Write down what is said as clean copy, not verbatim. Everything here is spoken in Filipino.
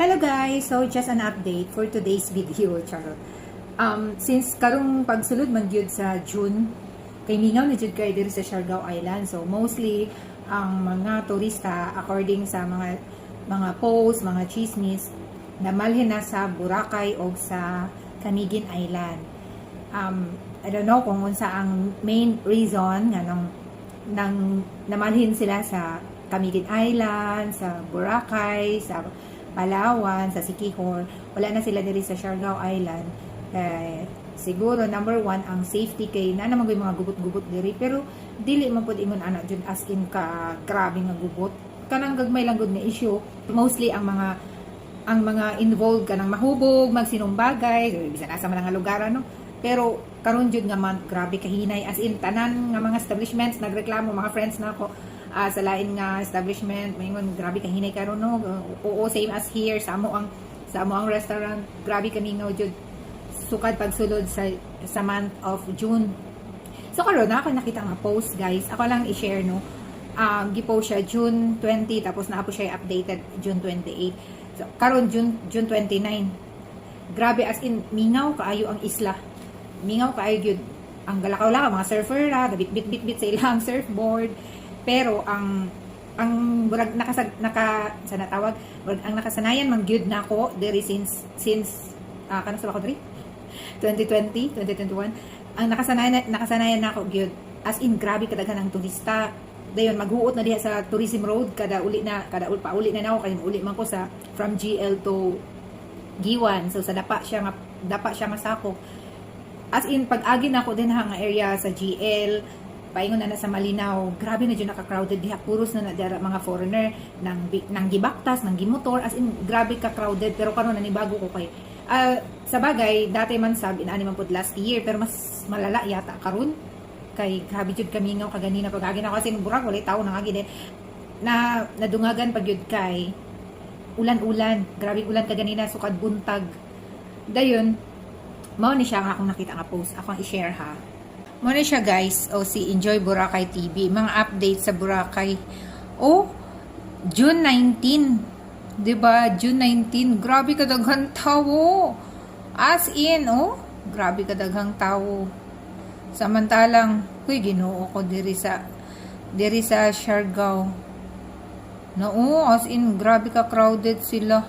Hello guys! So, just an update for today's video, charot. Since karong pagsulod magyud sa June, kay mingaw na jud kay diri sa Siargao Island. So, mostly ang mga turista according sa mga posts, mga chismis, namalhin na sa Boracay o sa Camiguin Island. I don't know kung unsa ang main reason nga nang namalhin sila sa Camiguin Island, sa Boracay, sa Palawan, sa Siquijor. Wala na sila diri sa Siargao Island. Siguro number one ang safety kay na naman mga gubot-gubot diri, pero dili man pud ingon ana jud as in ka grabe nga gubot. Kanang gagmay lang gud na issue. Mostly ang mga involved kanang mahubog, magsinumbagay, bisan asa man nga lugar ano. Pero karon jud nga man grabe kahinay, as in tanan nga mga establishments nagreklamo, mga friends na ako sa lain nga establishment maingon grabe kahinay karon no. Oo, same as here sa amo ang restaurant, grabe kaningaw jud sukad pagsulod sa month of June. So karon ako nakita nga post guys, ako lang i-share no. Gipost siya June 20 tapos na po siya updated June 28. So karon June 29. Grabe as in mingaw kaayo ang isla. Mingaw kaayo gyud ang galakaw-lakaw mga surfer ra, bit sa ilang surfboard. Pero ang burag sa natawag burag ang nakasanayan man gyud nako diri since kana sa ako diri 2020 2021 ang nakasanayan nako gyud as in grabe kadaghan ang turista dayon maghuot na diha sa tourism road kada uli na nako kay uli man ko sa from GL to Giwan, so sa dapa siya nga sako as in pag-agi nako din nga area sa GL paingon na sa Malinaw, grabe na dyan naka-crowded diha, puros na nadara mga foreigner nang gibaktas, nang gimotor, as in grabe ka-crowded, pero karon nanibago ko kay sa bagay, dati man sabi na man pud last year, pero mas malala yata karon kay grabe jud kamingaw kaganina pag-agi na kasi burag walay tawo nang agi din na nadungagan pag yun kay ulan grabe ulan kaganina sukad buntag dayon mao ni siya nga akong nakita nga post ako ang i-share ha. Muna siya guys, o si Enjoy Boracay TV, mga update sa Boracay. June 19, 'di ba? June 19, grabe kadaghang tawo. As in, grabe kadaghang tawo. Samantalang, Ginoo ko diri sa Siargao. As in, grabe ka crowded sila.